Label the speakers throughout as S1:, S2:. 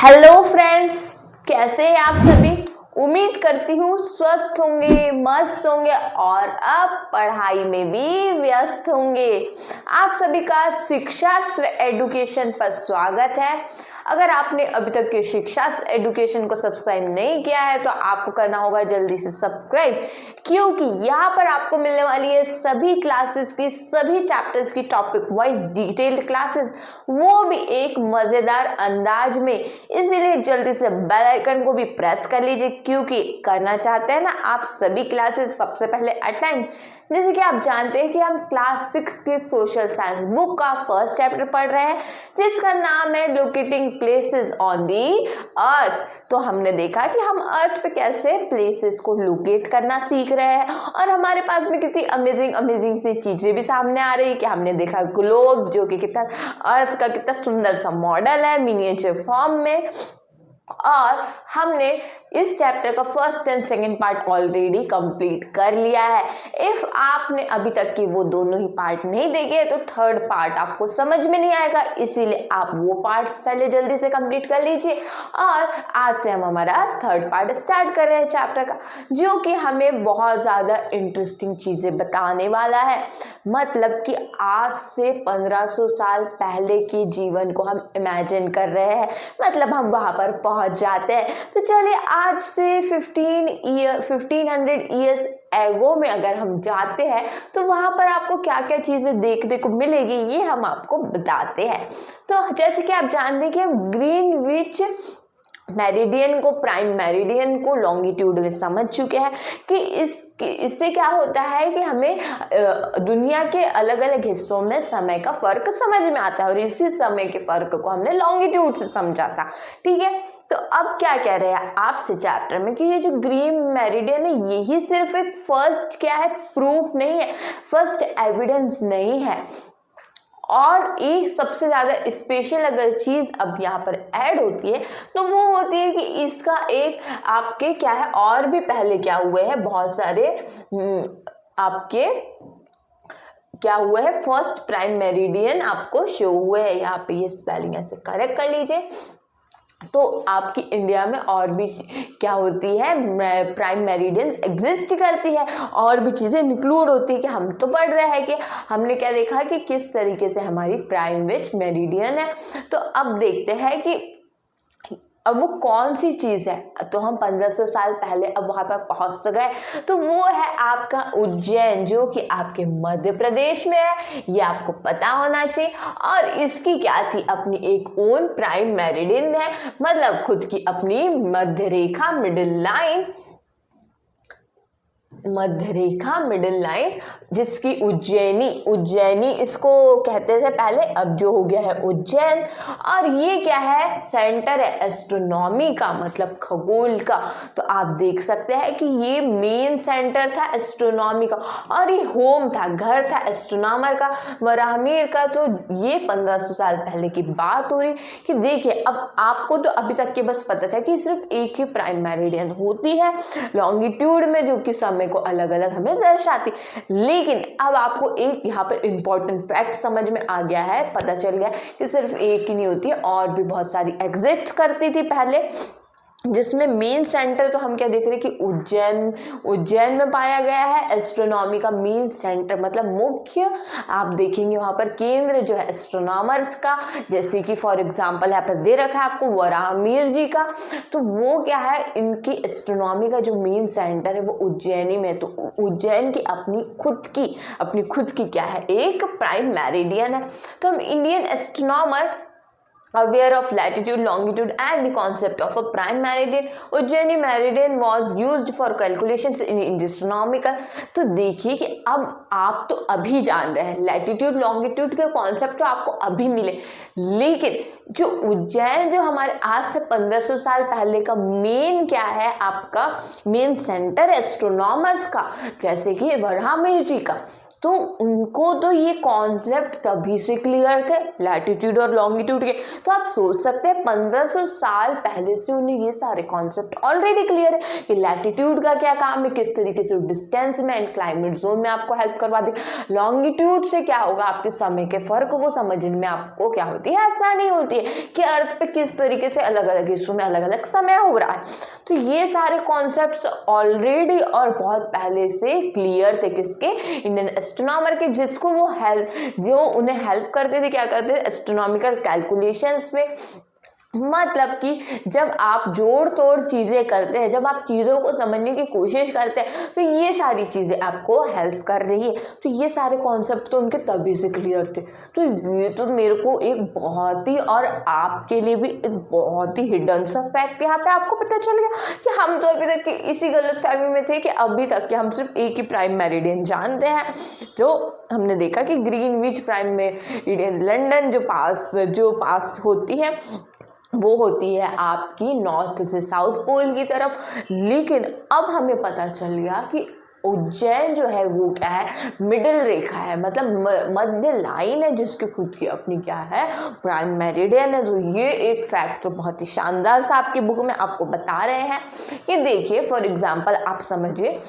S1: Hello friends, कैसे हैं आप सभी। उम्मीद करती हूँ स्वस्थ होंगे, मस्त होंगे और अब पढ़ाई में भी व्यस्त होंगे। आप सभी का शिक्षास्त्र एडुकेशन पर स्वागत है। अगर आपने अभी तक के शिक्षास्त्र एडुकेशन को सब्सक्राइब नहीं किया है तो आपको करना होगा जल्दी से सब्सक्राइब, क्योंकि यहाँ पर आपको मिलने वाली है सभी क्लासेस की, सभी चैप्टर्स की टॉपिक वाइज डिटेल्ड क्लासेस, वो भी एक मजेदार अंदाज में। इसीलिए जल्दी से बेल आइकन को भी प्रेस कर लीजिए, क्योंकि करना चाहते हैं ना आप सभी क्लासेस सबसे पहले अटेंड। जैसे कि आप जानते हैं कि हम क्लास 6 की सोशल साइंस बुक का फर्स्ट चैप्टर पढ़ रहे हैं, जिसका नाम है लोकेटिंग प्लेसेस ऑन दी अर्थ। तो हमने देखा कि हम अर्थ पे कैसे प्लेसेस को लोकेट करना सीख रहे हैं और हमारे पास में कितनी अमेजिंग सी चीजें भी सामने आ रही है कि हमने देखा ग्लोब, जो कि कितना अर्थ का कितना सुंदर सा मॉडल है मिनिएचर फॉर्म में। और हमने इस चैप्टर का first and second part already complete कर लिया है। इफ आपने अभी तक की वो दोनों ही पार्ट नहीं देखे तो थर्ड पार्ट आपको समझ में नहीं आएगा, इसीलिए आप वो पार्ट्स पहले जल्दी से कंप्लीट कर लीजिए। और आज से हम हमारा थर्ड पार्ट स्टार्ट कर रहे हैं चैप्टर का, जो कि हमें बहुत ज़्यादा इंटरेस्टिंग चीज़ें बताने वाला है। मतलब कि आज से 1500 साल पहले के जीवन को हम इमेजिन कर रहे हैं, मतलब हम वहाँ पर पहुँच जाते हैं। तो चलिए आज से 1500 ईयर्स एगो में अगर हम जाते हैं तो वहां पर आपको क्या क्या चीजें देखने को मिलेगी ये हम आपको बताते हैं। तो जैसे कि आप जानते हैं कि हम ग्रीनविच मेरिडियन को, प्राइम मेरिडियन को लॉन्गिट्यूड में समझ चुके हैं कि इससे क्या होता है कि हमें दुनिया के अलग अलग हिस्सों में समय का फर्क समझ में आता है, और इसी समय के फर्क को हमने लॉन्गिट्यूड से समझा था। ठीक है, तो अब क्या कह रहे हैं आपसे चैप्टर में कि ये जो ग्रीन मेरिडियन है यही सिर्फ एक फर्स्ट क्या है, प्रूफ नहीं है, फर्स्ट एविडेंस नहीं है। और एक सबसे ज्यादा स्पेशल अगर चीज अब यहाँ पर ऐड होती है तो वो होती है कि इसका एक आपके क्या है, और भी पहले क्या हुए हैं बहुत सारे आपके क्या हुआ है, फर्स्ट प्राइम मेरिडियन आपको शो हुए हैं। यहाँ पे ये स्पेलिंग ऐसे करेक्ट कर लीजिए। तो आपकी इंडिया में और भी क्या होती है, प्राइम मेरिडियंस एग्जिस्ट करती है, और भी चीज़ें इंक्लूड होती है कि हम तो पढ़ रहे हैं कि हमने क्या देखा कि किस तरीके से हमारी प्राइम विच मेरिडियन है। तो अब देखते हैं कि अब वो कौन सी चीज़ है। तो हम 1500 साल पहले अब वहाँ पर पहुँच तो गए, तो वो है आपका उज्जैन, जो कि आपके मध्य प्रदेश में है, ये आपको पता होना चाहिए। और इसकी क्या थी, अपनी एक ओन प्राइम मेरिडियन है, मतलब खुद की अपनी मध्य रेखा मिडिल लाइन, जिसकी उज्जैनी इसको कहते थे पहले, अब जो हो गया है उज्जैन। और ये क्या है, सेंटर है एस्ट्रोनॉमी का, मतलब खगोल का। तो आप देख सकते हैं कि ये मेन सेंटर था एस्ट्रोनॉमी का, और ये होम था, घर था एस्ट्रोनॉमर का, वराहमिर का। तो ये 1500 साल पहले की बात हो रही कि देखिए, अब आपको तो अभी तक के बस पता था कि सिर्फ एक ही प्राइम मेरिडियन होती है लॉन्गिट्यूड में, जो कि समय को अलग अलग हमें दर्शाती। लेकिन अब आपको एक यहाँ पर इंपॉर्टेंट फैक्ट समझ में आ गया है, पता चल गया कि सिर्फ एक ही नहीं होती है, और भी बहुत सारी एग्जिस्ट करती थी पहले, जिसमें मेन सेंटर तो हम क्या देख रहे हैं कि उज्जैन में पाया गया है। एस्ट्रोनॉमी का मेन सेंटर मतलब मुख्य, आप देखेंगे वहाँ पर केंद्र जो है एस्ट्रोनॉमर्स का, जैसे कि फॉर एग्जांपल यहाँ पर दे रखा है आपको वराहमिर जी का। तो वो क्या है, इनकी एस्ट्रोनॉमी का जो मेन सेंटर है वो उज्जैनी में। तो उज्जैन की अपनी खुद की क्या है, एक प्राइम मेरिडियन है। तो हम Indian astronomer aware of latitude, longitude and the concept of a prime meridian. Ujjaini meridian was used for calculations in astronomical. तो देखिए कि अब आप तो अभी जान रहे हैं लैटिट्यूड लॉन्गिट्यूड के कॉन्सेप्ट तो आपको अभी मिले, लेकिन जो उज्जैन जो हमारे आज से 1500 साल पहले का मेन क्या है, आपका मेन सेंटर एस्ट्रोनॉमर्स का, जैसे कि वराहमिर जी का, तो उनको तो ये कॉन्सेप्ट तभी से क्लियर थे लैटिट्यूड और लॉन्गिट्यूड के। तो आप सोच सकते हैं 1500 साल पहले से उन्हें ये सारे कॉन्सेप्ट ऑलरेडी क्लियर है कि लैटिट्यूड का क्या काम है, किस तरीके से डिस्टेंस में एंड क्लाइमेट जोन में आपको हेल्प करवा दे, लॉन्गिट्यूड से क्या होगा, आपके समय के फर्क को समझने में आपको क्या होती है, आसानी होती है कि अर्थ पे किस तरीके से अलग अलग हिस्सों में अलग अलग समय हो रहा है। तो ये सारे कॉन्सेप्ट्स ऑलरेडी और बहुत पहले से क्लियर थे किसके, इंडियन एस्ट्रोनॉमर के, जिसको वो जो उन्हें हेल्प करते थे, क्या करते थे, एस्ट्रोनॉमिकल कैलकुलेशंस में। मतलब कि जब आप जोड़ तोड़ चीज़ें करते हैं, जब आप चीज़ों को समझने की कोशिश करते हैं, तो ये सारी चीज़ें आपको हेल्प कर रही है। तो ये सारे कॉन्सेप्ट तो उनके तभी से क्लियर थे। तो ये तो मेरे को एक बहुत ही, और आपके लिए भी एक बहुत ही हिडन सा फैक्ट यहाँ पे आपको पता चल गया कि हम तो अभी तक इसी गलतफहमी में थे कि अभी तक कि हम सिर्फ एक ही प्राइम मेरिडियन जानते हैं, जो हमने देखा कि ग्रीनविच प्राइम मेरिडियन लंदन जो पास होती है वो होती है आपकी नॉर्थ से साउथ पोल की तरफ। लेकिन अब हमें पता चल गया कि उज्जैन जो है वो क्या है, मिडिल रेखा है, मतलब मध्य लाइन है, जिसकी खुद की अपनी क्या है, प्राइम मेरिडियन है। तो ये एक फैक्ट तो बहुत ही शानदार सा आपकी बुक में आपको बता रहे हैं कि देखिए फॉर एग्जांपल आप समझिए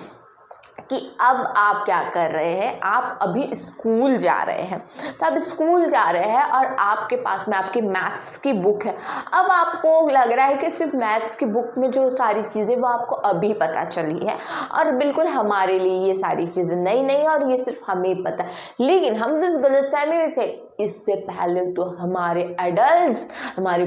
S1: कि अब आप क्या कर रहे हैं, आप अभी स्कूल जा रहे हैं। तो आप स्कूल जा रहे हैं और आपके पास में आपकी मैथ्स की बुक है। अब आपको लग रहा है कि सिर्फ मैथ्स की बुक में जो सारी चीज़ें वो आपको अभी पता चली है, और बिल्कुल हमारे लिए ये सारी चीज़ें नई और ये सिर्फ हमें पता है। लेकिन हम इस गलतफहमी में थे, इससे पहले तो हमारे एडल्ट्स, हमारे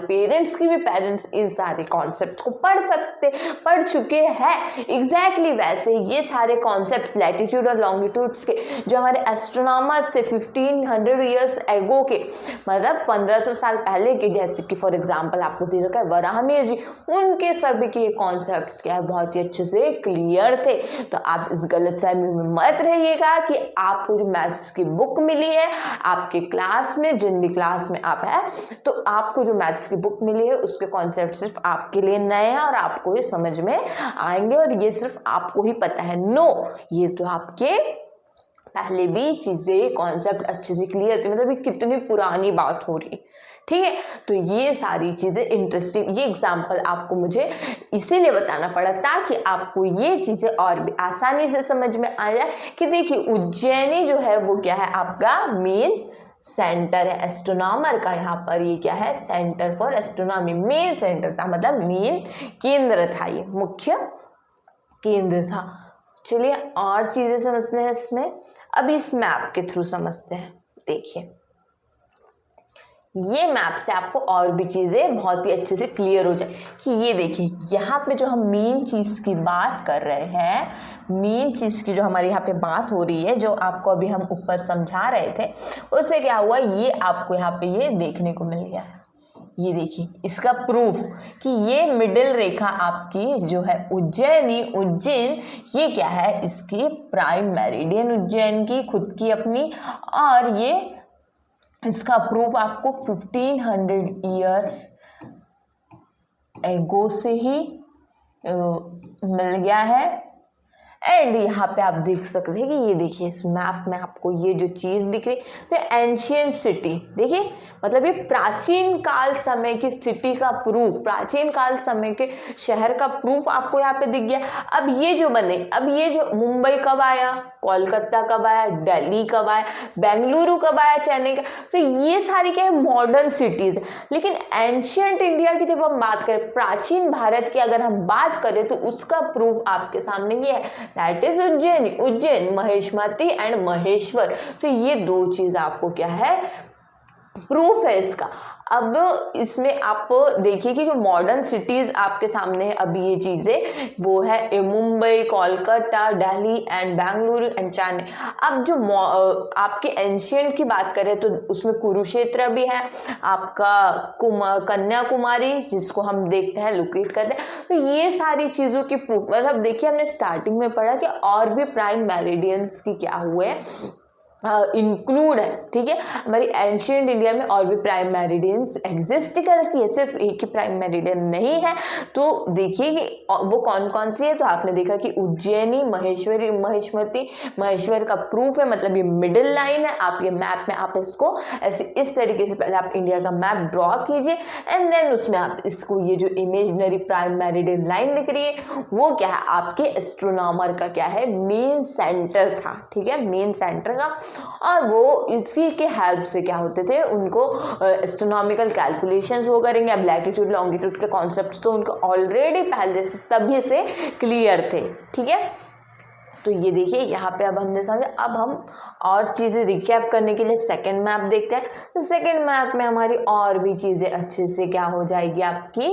S1: पेरेंट्स की भी पेरेंट्स इन सारे कॉन्सेप्ट को पढ़ चुके हैं। एग्जैक्टली वैसे ये सारे कॉन्सेप्ट्स लैटिट्यूड और लॉन्गिट्यूड्स के जो हमारे एस्ट्रोनॉमर्स थे 1500 ईयर्स एगो के, मतलब 1500 साल पहले के, जैसे कि फॉर एग्जांपल आपको दे रखा है वराहमिहिर जी, उनके सभी के कॉन्सेप्ट्स क्या है, बहुत ही अच्छे से क्लियर थे। तो आप इस गलतफहमी में मत रहिएगा कि आपको जो मैथ्स की बुक मिली है आपके क्लास में, जिन भी क्लास में आप है, तो आपको जो मैथ्स की बुक मिली है उसके कॉन्सेप्ट सिर्फ आपके लिए नए हैं और आपको ही समझ में आएंगे और ये सिर्फ आपको ही पता है। नो, ये तो आपके पहले भी चीजें कॉन्सेप्ट अच्छे से क्लियर थे, मतलब ये कितनी पुरानी बात हो रही, ठीक है। तो ये सारी चीज़ें इंटरेस्टिंग, ये एग्जाम्पल आपको मुझे इसीलिए बताना पड़ा ताकि आपको ये चीज़ें और भी आसानी से समझ में आ जाए कि देखिए उज्जैनी जो है वो क्या है, आपका मेन सेंटर है एस्ट्रोनॉमर का। यहाँ पर ये क्या है, centre for astronomy, main centre था, मतलब मेन केंद्र था, ये मुख्य केंद्र था। चलिए और चीज़ें समझते हैं इसमें, अभी इस मैप के थ्रू समझते हैं। देखिए ये मैप से आपको और भी चीज़ें बहुत ही अच्छे से क्लियर हो जाए कि ये देखिए यहाँ पे जो हम मेन चीज़ की बात कर रहे हैं, मेन चीज़ की जो हमारे यहाँ पे बात हो रही है, जो आपको अभी हम ऊपर समझा रहे थे, उससे क्या हुआ, ये आपको यहाँ पे ये देखने को मिल गया है। ये देखिए इसका प्रूफ कि ये मिडिल रेखा आपकी जो है उज्जैन, ये क्या है, इसकी प्राइम मेरिडियन उज्जैन की खुद की अपनी, और ये इसका प्रूफ आपको 1500 ईयर्स एगो से ही मिल गया है। एंड यहाँ पे आप देख सकते हैं कि ये देखिए इस मैप में आपको ये जो चीज़ दिख रही है, तो एंशियंट सिटी, देखिए मतलब ये प्राचीन काल समय की सिटी का प्रूफ, प्राचीन काल समय के शहर का प्रूफ आपको यहाँ पे दिख गया। अब ये जो बने, अब ये जो मुंबई कब आया, कोलकाता कब आया, दिल्ली कब आया, बेंगलुरु कब आया, चेन्नई का, तो ये सारी क्या है, मॉडर्न सिटीज़ है। लेकिन एंशियंट इंडिया की जब हम बात करें, प्राचीन भारत की अगर हम बात करें, तो उसका प्रूफ आपके सामने ये है, that is Ujjain, Mahishmati and Maheshwar. तो ये दो चीज आपको क्या है, प्रूफ है इसका। अब इसमें आप देखिए कि जो मॉडर्न सिटीज आपके सामने है अभी ये चीजें, वो है मुंबई, कोलकाता, दिल्ली एंड बेंगलुरु एंड चेन्नई। अब जो आपके एंशियंट की बात करें तो उसमें कुरुक्षेत्र भी है, आपका कन्याकुमारी जिसको हम देखते हैं लोकेट करते हैं। तो ये सारी चीजों की प्रूफ, मतलब देखिए हमने स्टार्टिंग में पढ़ा कि और भी प्राइम मेरिडियंस की क्या हुए इंक्लूड है, ठीक है। हमारी एंशियंट इंडिया में और भी प्राइम मेरिडियंस एग्जिस्ट करती है, सिर्फ एक ही प्राइम मेरिडियन नहीं है। तो देखिए कि वो कौन कौन सी है। तो आपने देखा कि उज्जैनी, महेश्वरी, महेश्वती, महेश्वर का प्रूफ है, मतलब ये मिडिल लाइन है। आप ये मैप में आप इसको ऐसे इस तरीके से पहले आप इंडिया का मैप ड्रॉ कीजिए एंड देन उसमें आप इसको ये जो इमेजिनरी प्राइम मेरिडियन लाइन दिख रही है वो क्या है, आपके एस्ट्रोनॉमर का क्या है, मेन सेंटर था, ठीक है, मेन सेंटर का। और वो इसी के हेल्प से क्या होते थे, उनको एस्ट्रोनॉमिकल कैलकुलेशंस वो करेंगे। अब लैटिट्यूड लॉन्गिट्यूड के कॉन्सेप्ट्स तो उनको ऑलरेडी पहले से तभी से क्लियर थे, ठीक है। तो ये देखिए यहाँ पे अब हमने समझा। अब हम और चीज़ें रिकैप करने के लिए सेकंड मैप देखते हैं। तो सेकंड मैप में हमारी और भी चीज़ें अच्छे से क्या हो जाएगी, आपकी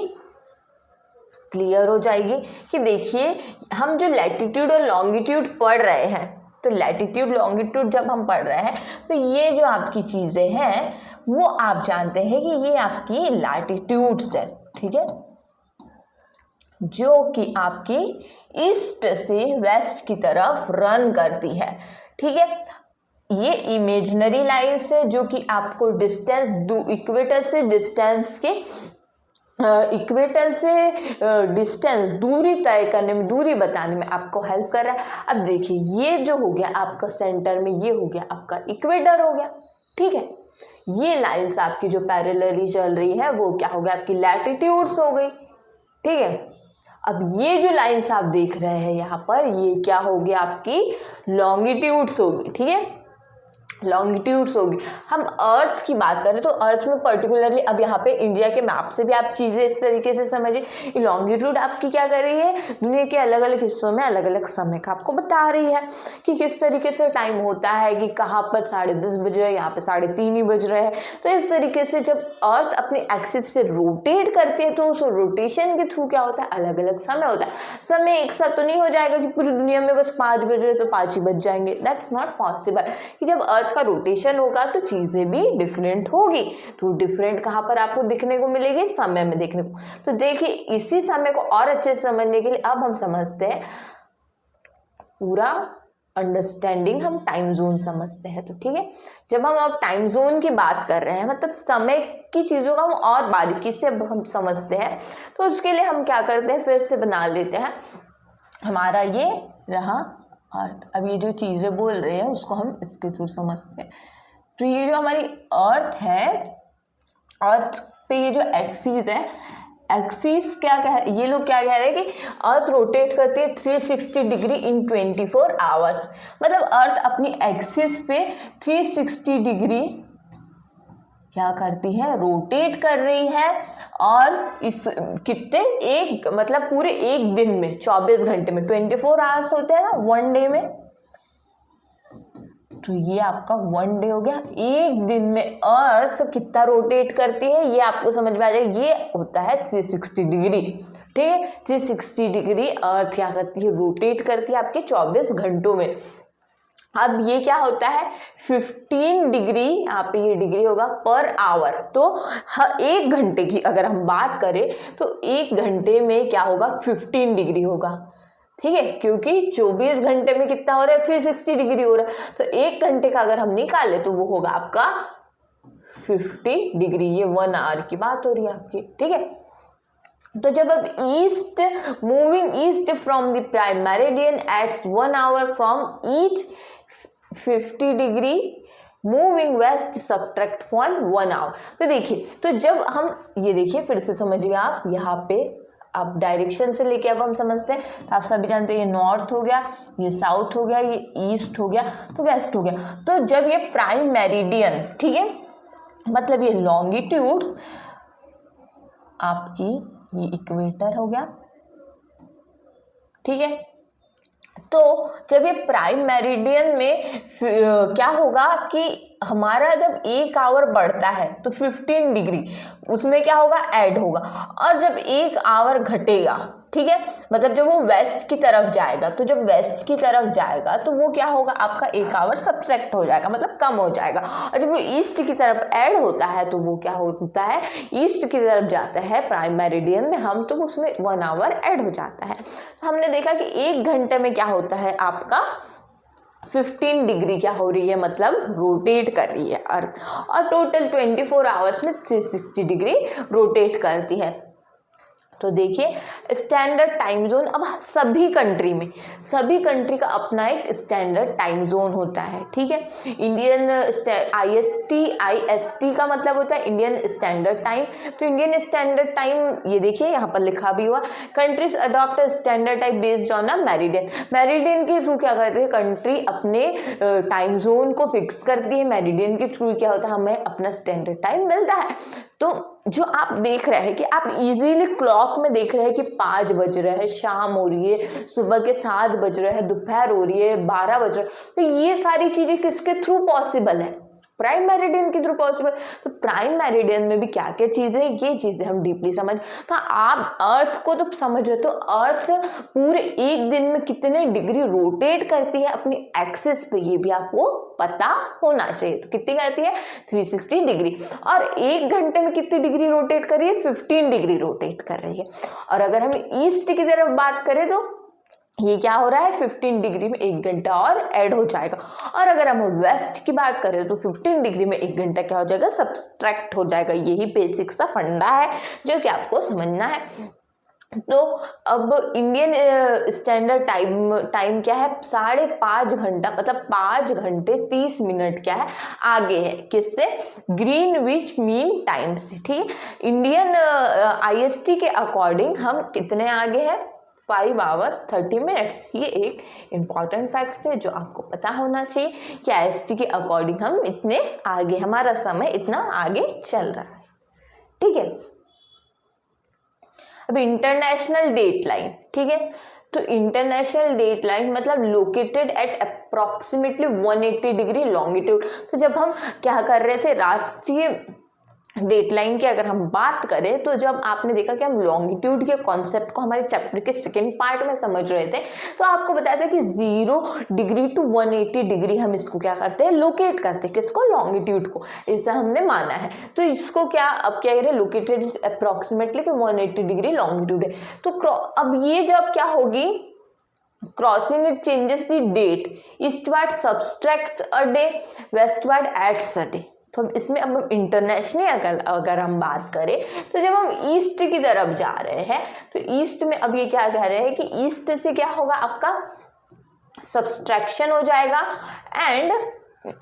S1: क्लियर हो जाएगी। कि देखिए हम जो लैटिट्यूड और लॉन्गिट्यूड पढ़ रहे हैं, तो लैटिट्यूड लॉन्गिट्यूड जब हम पढ़ रहे हैं तो ये जो आपकी चीज़ें हैं वो आप जानते हैं कि ये आपकी लैटिट्यूड्स है, ठीक है, जो कि आपकी ईस्ट से वेस्ट की तरफ रन करती है, ठीक है। ये इमेजिनरी लाइन्स है जो कि आपको डिस्टेंस इक्वेटर से डिस्टेंस के इक्वेटर से डिस्टेंस दूरी तय करने में, दूरी बताने में आपको हेल्प कर रहा है। अब देखिए ये जो हो गया आपका सेंटर में, ये हो गया आपका इक्वेटर हो गया, ठीक है। ये लाइंस आपकी जो पैरेलली चल रही है वो क्या हो गया, आपकी लैटिट्यूड्स हो गई, ठीक है। अब ये जो लाइंस आप देख रहे हैं यहाँ पर, ये क्या हो गया, आपकी लॉन्गिट्यूड्स होगी, ठीक है, लॉन्गिट्यूड्स होगी। हम अर्थ की बात करें तो अर्थ में पर्टिकुलरली अब यहाँ पे इंडिया के मैप से भी आप चीज़ें इस तरीके से समझिए। लॉन्गिट्यूड आपकी क्या कर रही है, दुनिया के अलग अलग हिस्सों में अलग अलग समय का आपको बता रही है कि किस तरीके से टाइम होता है, कि कहाँ पर 10:30 बज रहे हैं, यहाँ पे 3:30 ही बज रहे हैं। तो इस तरीके से जब अर्थ अपनी एक्सिस पे रोटेट करती है तो उस रोटेशन के थ्रू क्या होता है, अलग अलग समय होता है। समय एक साथ तो नहीं हो जाएगा कि पूरी दुनिया में बस 5 बज रहे तो 5 ही बज जाएंगे, दैट्स नॉट पॉसिबल। कि जब अर्थ का रोटेशन होगा तो चीजें भी डिफरेंट होगी। तो डिफरेंट कहाँ पर आपको दिखने को मिलेगी, समय में देखने को। तो देखिए इसी समय को और अच्छे से समझने के लिए अब हम समझते हैं पूरा अंडरस्टैंडिंग, हम टाइम जोन समझते हैं। तो ठीक है, जब हम अब टाइम जोन की बात कर रहे हैं, मतलब समय की चीज़ों का हम और बारीकी से अब हम समझते हैं, तो उसके लिए हम क्या करते हैं, फिर से बना लेते हैं। हमारा ये रहा अर्थ। अब ये जो चीज़ें बोल रहे हैं उसको हम इसके थ्रू समझते हैं। तो ये जो हमारी अर्थ है, अर्थ पे ये जो एक्सिस है, एक्सिस क्या कह, ये लोग क्या कह रहे हैं कि अर्थ रोटेट करती है 360 डिग्री इन 24 आवर्स। मतलब अर्थ अपनी एक्सिस पे 360 डिग्री क्या करती है, रोटेट कर रही है। और इस कितने, एक मतलब पूरे एक दिन में 24 घंटे में 24 आवर्स होते हैं ना वन डे में, तो ये आपका वन डे हो गया। एक दिन में अर्थ कितना रोटेट करती है ये आपको समझ में आ जाएगा, ये होता है 360 डिग्री। ठीक है, 360 डिग्री अर्थ क्या करती है, रोटेट करती है आपके 24 घंटों में। अब ये क्या होता है 15 डिग्री, यहाँ पे ये डिग्री होगा पर आवर। तो एक घंटे की अगर हम बात करें तो एक घंटे में क्या होगा 15 डिग्री होगा। ठीक है, क्योंकि 24 घंटे में कितना हो रहा है 360 डिग्री हो रहा है। तो एक घंटे का अगर हम निकाले तो वो होगा आपका 50 डिग्री। ये 1 आवर की बात हो रही है आपकी। ठीक है, तो जब अब east, moving east from the prime meridian adds 1 hour from each 50 degree, moving west subtract 1 hour. तो देखिए, तो जब हम ये देखिए फिर से समझिए आप, यहाँ पे आप डायरेक्शन से लेके अब हम समझते हैं। तो आप सभी जानते हैं ये नॉर्थ हो गया, ये साउथ हो गया, ये ईस्ट हो गया, तो वेस्ट हो गया। तो जब ये प्राइम मेरिडियन, ठीक है, मतलब ये लॉन्गिट्यूड्स आपकी, ये इक्वेटर हो गया, ठीक है। तो जब ये प्राइम मेरिडियन में क्या होगा कि हमारा जब 1 आवर बढ़ता है तो 15 डिग्री उसमें क्या होगा, ऐड होगा। और जब 1 आवर घटेगा, ठीक है, मतलब जब वो वेस्ट की तरफ जाएगा, तो जब वेस्ट की तरफ जाएगा तो वो क्या होगा, आपका 1 आवर सब्ट्रैक्ट हो जाएगा, मतलब कम हो जाएगा। और जब वो ईस्ट की तरफ ऐड होता है तो वो क्या होता है, ईस्ट की तरफ जाता है प्राइम मेरिडियन में हम, तो उसमें 1 आवर ऐड हो जाता है। हमने देखा कि 1 घंटे में क्या होता है आपका 15 डिग्री क्या हो रही है, मतलब रोटेट कर रही है अर्थ, और टोटल 24 आवर्स में 360 डिग्री रोटेट करती है। तो देखिए स्टैंडर्ड टाइम जोन, अब सभी कंट्री का अपना एक स्टैंडर्ड टाइम जोन होता है, ठीक है। इंडियन आईएसटी का मतलब होता है इंडियन स्टैंडर्ड टाइम। तो इंडियन स्टैंडर्ड टाइम ये देखिए यहाँ पर लिखा भी हुआ, countries adopt standard time based on a meridian. Meridian के थ्रू क्या करते हैं, कंट्री अपने टाइम जोन को फिक्स करती है, मेरिडियन के थ्रू क्या होता है, हमें अपना स्टैंडर्ड टाइम मिलता है। तो जो आप देख रहे हैं कि आप इजीली क्लॉक में देख रहे हैं कि 5 बज रहे हैं, शाम हो रही है, सुबह के 7 बज रहे हैं, दोपहर हो रही है, 12 बज रहे हैं, तो ये सारी चीजें किसके थ्रू पॉसिबल है, प्राइम मेरिडियन के थ्रू पॉसिबल। तो प्राइम मेरिडियन में भी क्या क्या चीजें, ये चीजें हम डीपली समझ, तो आप अर्थ को तो समझ रहे, तो अर्थ पूरे एक दिन में कितने डिग्री रोटेट करती है अपनी एक्सिस पे, ये भी आपको पता होना चाहिए। तो कितनी करती है, 360 डिग्री, और एक घंटे में कितनी डिग्री रोटेट कर रही है, 15 डिग्री रोटेट कर रही है। और अगर हम ईस्ट की तरफ बात करें तो ये क्या हो रहा है, 15 डिग्री में 1 घंटा और ऐड हो जाएगा। और अगर हम वेस्ट की बात करें तो 15 डिग्री में 1 घंटा क्या हो जाएगा, सब्सट्रैक्ट हो जाएगा। यही बेसिक सा फंडा है जो कि आपको समझना है। तो अब इंडियन स्टैंडर्ड टाइम क्या है, 5.5 घंटा, मतलब 5 घंटे 30 मिनट क्या है, आगे है किससे, ग्रीनविच मीन टाइम से, ठीक है। इंडियन आईएसटी के अकॉर्डिंग हम कितने आगे हैं, 5 आवर्स 30 मिनट्स। ये एक इम्पॉर्टेंट फैक्ट है जो आपको पता होना चाहिए कि आईएसटी के अकॉर्डिंग हम इतने आगे, हमारा समय इतना आगे चल रहा है, ठीक है। अब इंटरनेशनल डेट लाइन, ठीक है। तो इंटरनेशनल डेट लाइन मतलब located at approximately 180 degree longitude. तो जब हम क्या कर रहे थे, राष्ट्रीय डेटलाइन की अगर हम बात करें, तो जब आपने देखा कि हम लॉन्गिट्यूड के कॉन्सेप्ट को हमारे चैप्टर के सेकंड पार्ट में समझ रहे थे, तो आपको बताया था कि 0 डिग्री टू 180 डिग्री हम इसको क्या करते हैं, लोकेट करते हैं, किसको, लॉन्गिट्यूड को, ऐसा हमने माना है। तो इसको क्या, अब क्या करें, लोकेटेड अप्रोक्सीमेटली कि 180 डिग्री लॉन्गिट्यूड है। तो अब ये जब क्या होगी, crossing it changes the date, eastward subtract a day, westward adds a day. तो इसमें अब हम इंटरनेशनल अगर हम बात करें, तो जब हम ईस्ट की तरफ जा रहे हैं, तो ईस्ट में अब ये क्या कह रहे हैं कि ईस्ट से क्या होगा, आपका सब्सट्रैक्शन हो जाएगा, एंड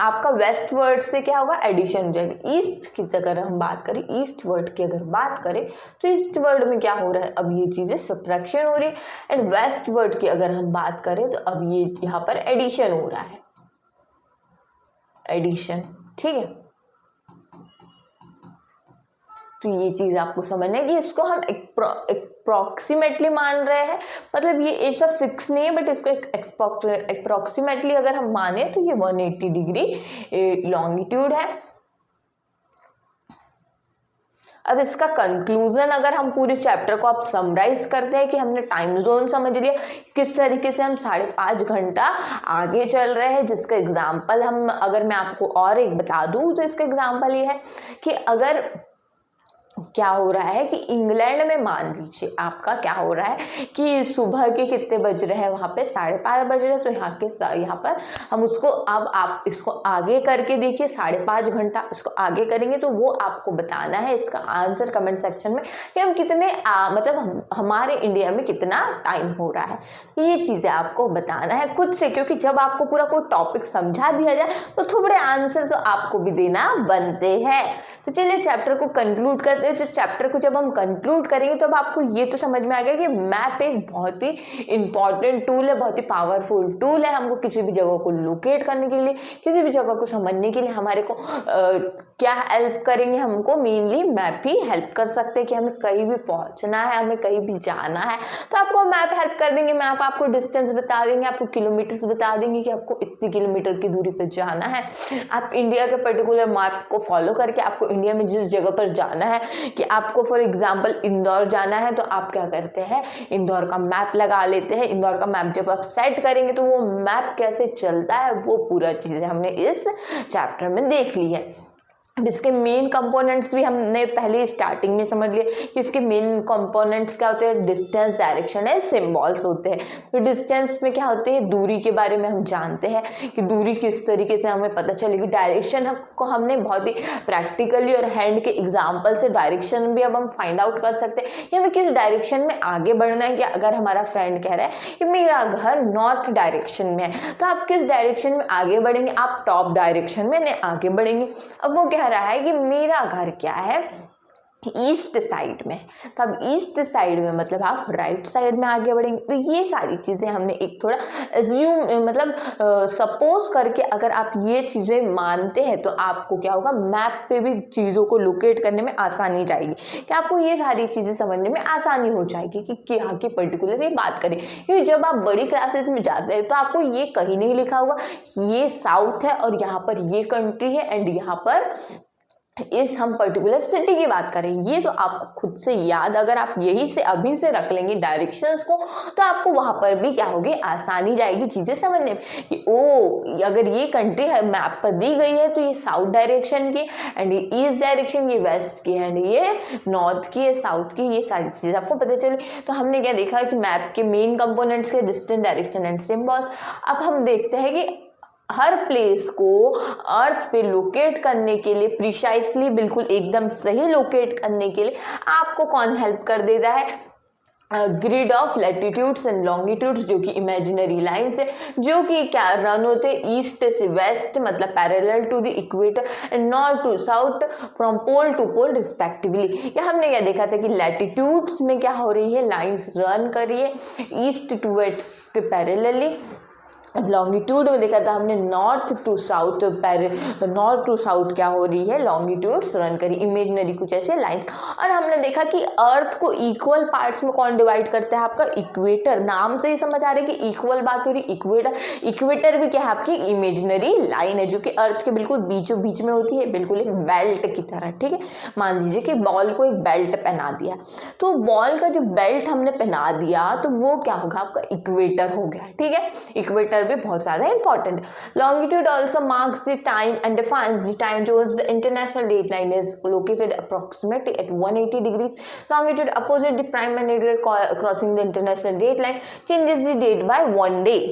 S1: आपका वेस्ट वर्ड से क्या होगा, एडिशन हो जाएगा। ईस्ट की अगर हम बात करें, ईस्ट वर्ड की अगर बात करें, तो ईस्ट वर्ड में क्या हो रहा है, अब ये चीजें सब्ट्रैक्शन हो रही है, एंड वेस्ट वर्ड की अगर हम बात करें तो अब ये यहाँ पर एडिशन हो रहा है, एडिशन, ठीक है। तो ये चीज आपको समझना है कि इसको हम अप्रोक्सीमेटली मान रहे हैं, मतलब ये ऐसा फिक्स नहीं है, बट इसको अप्रोक्सीमेटली अगर हम माने तो ये 180 डिग्री लॉन्गिट्यूड है। अब इसका कंक्लूजन अगर हम पूरे चैप्टर को आप समराइज करते हैं कि हमने टाइम जोन समझ लिया, किस तरीके से हम 5.5 घंटा आगे चल रहे हैं, जिसका एग्जाम्पल हम, अगर मैं आपको और एक बता दूं तो इसका एग्जाम्पल ये है कि अगर क्या हो रहा है कि इंग्लैंड में मान लीजिए आपका क्या हो रहा है कि सुबह के कितने बज रहे हैं, वहाँ पे 5:30 बज रहे हैं, तो यहाँ पर हम उसको, अब आप इसको आगे करके देखिए, 5.5 घंटा इसको आगे करेंगे तो वो आपको बताना है, इसका आंसर कमेंट सेक्शन में कि हम कितने मतलब हमारे इंडिया में कितना टाइम हो रहा है, ये चीज़ें आपको बताना है खुद से, क्योंकि जब आपको पूरा कोई टॉपिक समझा दिया जाए तो थोड़े आंसर तो आपको भी देना बनते हैं। तो चलिए चैप्टर को कंक्लूड करते हैं। तो चैप्टर को जब हम कंक्लूड करेंगे तो अब आपको ये तो समझ में आ गया कि मैप एक बहुत ही इंपॉर्टेंट टूल है, बहुत ही पावरफुल टूल है। हमको किसी भी जगह को लोकेट करने के लिए, किसी भी जगह को समझने के लिए हमारे को क्या हेल्प करेंगे, हमको मेनली मैप ही हेल्प कर सकते हैं कि हमें कहीं भी पहुंचना है, हमें कहीं भी जाना है तो आपको मैप हेल्प कर देंगे। मैप आपको डिस्टेंस बता देंगे, आपको किलोमीटर्स बता देंगे कि आपको इतनी किलोमीटर की दूरी पर जाना है। आप इंडिया के पर्टिकुलर मैप को फॉलो करके आपको इंडिया में जिस जगह पर जाना है, कि आपको फॉर एग्जांपल इंदौर जाना है, तो आप क्या करते हैं, इंदौर का मैप लगा लेते हैं। इंदौर का मैप जब आप सेट करेंगे तो वो मैप कैसे चलता है वो पूरा चीज़ें हमने इस चैप्टर में देख ली है। अब इसके मेन कंपोनेंट्स भी हमने पहले स्टार्टिंग में समझ लिए कि इसके मेन कंपोनेंट्स क्या होते हैं, डिस्टेंस, डायरेक्शन है, सिंबल्स होते हैं। तो डिस्टेंस में क्या होते हैं, दूरी के बारे में हम जानते हैं कि दूरी किस तरीके से हमें पता चलेगी। डायरेक्शन को हमने बहुत ही प्रैक्टिकली और हैंड के एग्जाम्पल से डायरेक्शन भी अब हम फाइंड आउट कर सकते हैं कि हमें किस डायरेक्शन में आगे बढ़ना है। कि अगर हमारा फ्रेंड कह रहा है कि मेरा घर नॉर्थ डायरेक्शन में है, तो आप किस डायरेक्शन में आगे बढ़ेंगे, आप टॉप डायरेक्शन में आगे बढ़ेंगे। अब वो कह रहा है कि मेरा घर क्या है, ईस्ट साइड में, तो अब ईस्ट साइड में मतलब आप राइट साइड में आगे बढ़ेंगे। तो ये सारी चीज़ें हमने एक थोड़ा एज्यूम मतलब सपोज करके अगर आप ये चीज़ें मानते हैं तो आपको क्या होगा, मैप पे भी चीज़ों को लोकेट करने में आसानी जाएगी, कि आपको ये सारी चीज़ें समझने में आसानी हो जाएगी कि क्या की पर्टिकुलर ये बात करें। क्योंकि जब आप बड़ी क्लासेस में जाते हैं तो आपको ये कहीं नहीं लिखा होगा ये साउथ है और यहाँ पर ये कंट्री है एंड यहाँ पर इस हम पर्टिकुलर सिटी की बात करें। ये तो आपको खुद से याद, अगर आप यही से अभी से रख लेंगे डायरेक्शंस को, तो आपको वहां पर भी क्या होगी, आसानी जाएगी चीजें समझने में कि ओ अगर ये कंट्री है मैप पर दी गई है तो ये साउथ डायरेक्शन की, एंड ये ईस्ट डायरेक्शन की, वेस्ट की, एंड ये नॉर्थ की है, साउथ की, ये सारी चीजें आपको पता चली। तो हमने क्या देखा कि मैप के मेन कंपोनेंट्स के डिस्टेंस, डायरेक्शन एंड सिंबल। अब हम देखते हैं कि हर प्लेस को अर्थ पे लोकेट करने के लिए, प्रिसाइसली बिल्कुल एकदम सही लोकेट करने के लिए आपको कौन हेल्प कर देता है, grid of latitudes and longitudes, जो कि इमेजिनरी लाइन्स है, जो कि क्या रन होते हैं ईस्ट से वेस्ट, मतलब parallel to the equator, and north to south, from pole to pole respectively. या हमने क्या देखा था कि लैटिट्यूड्स में क्या हो रही है, लाइन्स रन कर रही है east to west parallelly. Longitude में देखा था हमने नॉर्थ टू साउथ क्या हो रही है, लॉन्गिट्यूड्स रन करी, इमेजिनरी कुछ ऐसे लाइंस। और हमने देखा कि अर्थ को इक्वल पार्ट्स में कौन डिवाइड करता है, आपका इक्वेटर। नाम से ही समझ आ रहा है कि इक्वल बात हो रही, इक्वेटर। इक्वेटर भी क्या है, आपकी इमेजिनरी लाइन है जो कि अर्थ के बिल्कुल बीचों बीच में होती है, बिल्कुल एक बेल्ट की तरह। ठीक है, मान लीजिए कि बॉल को एक बेल्ट पहना दिया, तो बॉल का जो बेल्ट हमने पहना दिया तो वो क्या होगा, आपका इक्वेटर हो गया। ठीक है, इक्वेटर भी बहुत ज्यादा important. Longitude also marks the time and defines the time towards the international date line is located approximately at 180 degrees. Longitude opposite the prime meridian crossing the international date line changes the date by 1 day.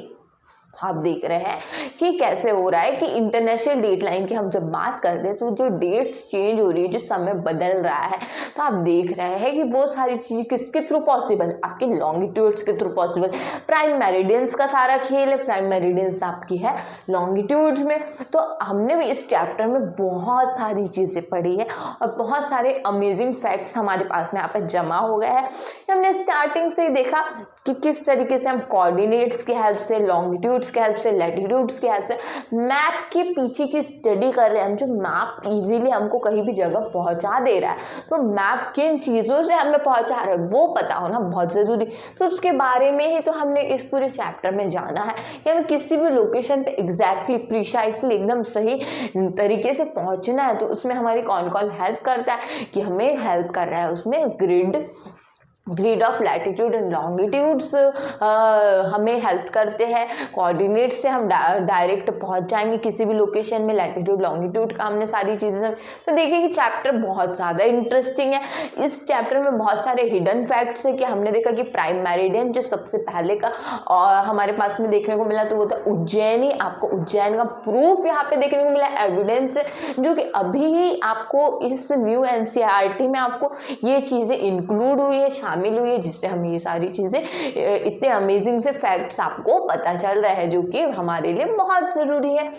S1: आप देख रहे हैं कि कैसे हो रहा है कि इंटरनेशनल डेट लाइन की हम जब बात करते हैं तो जो डेट्स चेंज हो रही है, जो समय बदल रहा है, तो आप देख रहे हैं कि वो सारी चीज़ें किसके थ्रू पॉसिबल, आपके लॉन्गिट्यूड्स के थ्रू पॉसिबल। प्राइम मेरिडियंस का सारा खेल है, प्राइम मेरिडियंस आपकी है लॉन्गिट्यूड्स में। तो हमने भी इस चैप्टर में बहुत सारी चीज़ें पढ़ी है और बहुत सारे अमेजिंग फैक्ट्स हमारे पास में यहाँ पे जमा हो गए हैं। हमने स्टार्टिंग से ही देखा कि किस तरीके से हम कोऑर्डिनेट्स की हेल्प से, लॉन्गिट्यूड्स की हेल्प से, लैटिट्यूड्स की हेल्प से मैप के पीछे की स्टडी कर रहे हैं हम। जो मैप इजीली हमको कहीं भी जगह पहुंचा दे रहा है, तो मैप किन चीज़ों से हमें पहुंचा रहा है वो पता होना बहुत ज़रूरी। तो उसके बारे में ही तो हमने इस पूरे चैप्टर में जाना है कि हमें किसी भी लोकेशन पे एग्जैक्टली प्रिसाइसली एकदम सही तरीके से पहुंचना है, तो उसमें हमारी कौन कौन हेल्प करता है, कि हमें हेल्प कर रहा है उसमें grid of latitude and longitudes हमें हेल्प करते हैं। कोऑर्डिनेट से हम डायरेक्ट पहुंच जाएंगे किसी भी लोकेशन में, लैटिट्यूड लॉन्गिट्यूड का हमने सारी चीज़ें। तो देखिए कि चैप्टर बहुत ज़्यादा इंटरेस्टिंग है। इस चैप्टर में बहुत सारे हिडन फैक्ट्स है कि हमने देखा कि प्राइम मेरिडियन जो सबसे पहले का और हमारे पास में देखने को मिला तो वो था उज्जैनी। आपको उज्जैन का प्रूफ यहाँ पे देखने को मिला, एविडेंस, जो कि अभी ही आपको इस न्यू एनसीईआरटी में आपको ये चीज़ें इंक्लूड हुई है, शामिल हुई है, जिससे हम ये सारी चीज़ें इतने अमेजिंग से फैक्ट्स आपको पता चल रहा है, जो कि हमारे लिए बहुत ज़रूरी है।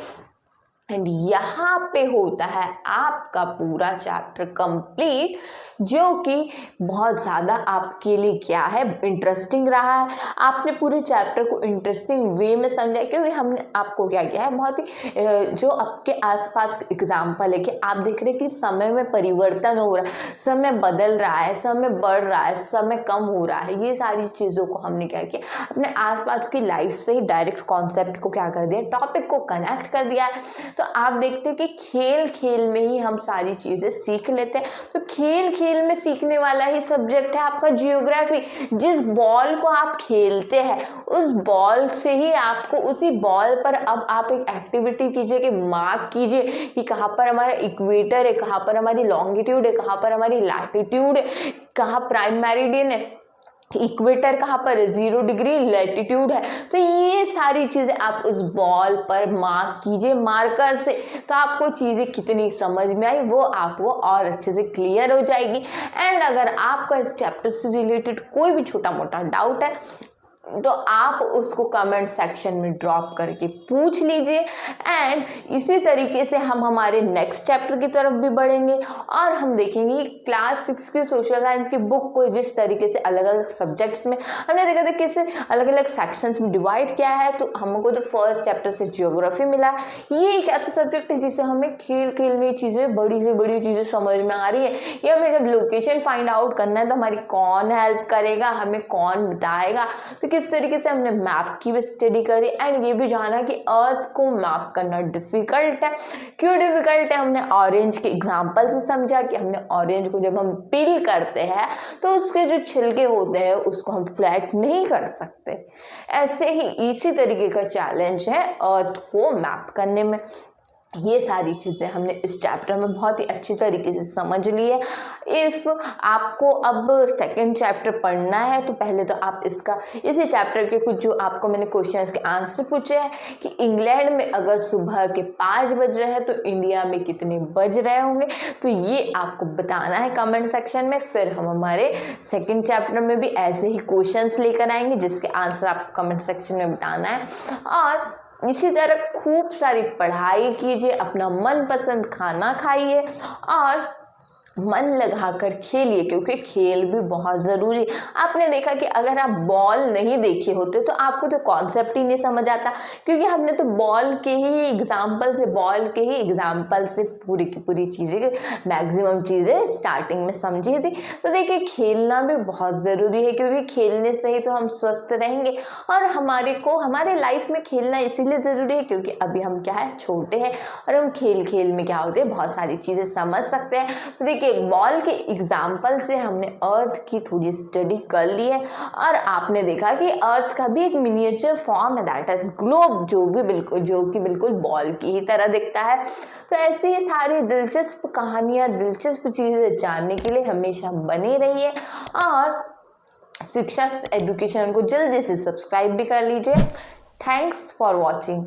S1: एंड यहाँ पे होता है आपका पूरा चैप्टर कंप्लीट, जो कि बहुत ज़्यादा आपके लिए क्या है, इंटरेस्टिंग रहा है। आपने पूरे चैप्टर को इंटरेस्टिंग वे में समझा, क्योंकि हमने आपको क्या किया है, बहुत ही जो आपके आसपास एग्जाम्पल है कि आप देख रहे हैं कि समय में परिवर्तन हो रहा है, समय बदल रहा है, समय बढ़ रहा है, समय कम हो रहा है। ये सारी चीज़ों को हमने क्या किया, अपने आसपास की लाइफ से ही डायरेक्ट कॉन्सेप्ट को क्या कर दिया, टॉपिक को कनेक्ट कर दिया है। तो आप देखते हैं कि खेल खेल में ही हम सारी चीज़ें सीख लेते हैं। तो खेल खेल में सीखने वाला ही सब्जेक्ट है आपका जियोग्राफी। जिस बॉल को आप खेलते हैं उस बॉल से ही आपको, उसी बॉल पर अब आप एक एक्टिविटी कीजिए कि मार्क कीजिए कि कहाँ पर हमारा इक्वेटर है, कहाँ पर हमारी लॉन्गिट्यूड है, कहाँ पर हमारी लैटिट्यूड है, कहाँ प्राइम मेरिडियन है, इक्वेटर कहाँ पर है, 0 डिग्री लैटिट्यूड है। तो ये सारी चीज़ें आप उस बॉल पर मार्क कीजिए मार्कर से, तो आपको चीज़ें कितनी समझ में आई वो आपको और अच्छे से क्लियर हो जाएगी। एंड अगर आपका इस चैप्टर से रिलेटेड कोई भी छोटा मोटा डाउट है तो आप उसको कमेंट सेक्शन में ड्रॉप करके पूछ लीजिए। एंड इसी तरीके से हम हमारे नेक्स्ट चैप्टर की तरफ भी बढ़ेंगे और हम देखेंगे क्लास 6 की सोशल साइंस की बुक को जिस तरीके से अलग अलग सब्जेक्ट्स में हमने देखा था कैसे अलग अलग सेक्शंस में डिवाइड किया है। तो हमको तो फर्स्ट चैप्टर से ज्योग्राफी मिला। ये एक ऐसा सब्जेक्ट है जिससे हमें खेल खेल में चीज़ें, बड़ी से बड़ी चीज़ें समझ में आ रही है। ये हमें जब लोकेशन फाइंड आउट करना है तो हमारी कौन हेल्प करेगा, हमें कौन बताएगा। तो किस तरीके से हमने मैप की भी स्टडी करी एंड ये भी जाना कि अर्थ को मैप करना डिफिकल्ट है। क्यों डिफिकल्ट है हमने ऑरेंज के एग्जांपल से समझा कि हमने ऑरेंज को जब हम पील करते हैं तो उसके जो छिलके होते हैं उसको हम फ्लैट नहीं कर सकते। ऐसे ही इसी तरीके का चैलेंज है अर्थ को मैप करने में। ये सारी चीज़ें हमने इस चैप्टर में बहुत ही अच्छी तरीके से समझ ली है। इफ़ आपको अब सेकंड चैप्टर पढ़ना है तो पहले तो आप इसी चैप्टर के कुछ जो आपको मैंने क्वेश्चंस के आंसर पूछे हैं कि इंग्लैंड में अगर सुबह के 5 बज रहे हैं तो इंडिया में कितने बज रहे होंगे, तो ये आपको बताना है कमेंट सेक्शन में। फिर हम हमारे सेकेंड चैप्टर में भी ऐसे ही क्वेश्चंस लेकर आएंगे जिसके आंसर आपको कमेंट सेक्शन में बताना है। और इसी तरह खूब सारी पढ़ाई कीजिए, अपना मनपसंद खाना खाइए और मन लगाकर खेलिए क्योंकि खेल भी बहुत ज़रूरी है। आपने देखा कि अगर आप बॉल नहीं देखे होते तो आपको तो कॉन्सेप्ट ही नहीं समझ आता, क्योंकि हमने तो बॉल के ही एग्जाम्पल से पूरी की पूरी चीज़ें, मैक्सिमम चीज़ें स्टार्टिंग में समझी थी। तो देखिए खेलना भी बहुत ज़रूरी है क्योंकि खेलने से ही तो हम स्वस्थ रहेंगे। और हमारे लाइफ में खेलना इसीलिए ज़रूरी है क्योंकि अभी हम क्या है, छोटे हैं और हम खेल खेल में क्या होते हैं, बहुत सारी चीज़ें समझ सकते हैं। तो देखिए एक बॉल के एग्जाम्पल से हमने अर्थ की थोड़ी स्टडी कर ली है और आपने देखा कि अर्थ का भी एक मिनिएचर फॉर्म है, दैट इज ग्लोब, जो कि बिल्कुल बॉल की ही तरह दिखता है। तो ऐसी सारी दिलचस्प कहानियाँ, दिलचस्प चीज़ें जानने के लिए हमेशा बने रहिए और शिक्षा एजुकेशन को जल्दी से सब्सक्राइब भी कर लीजिए। Thanks for watching.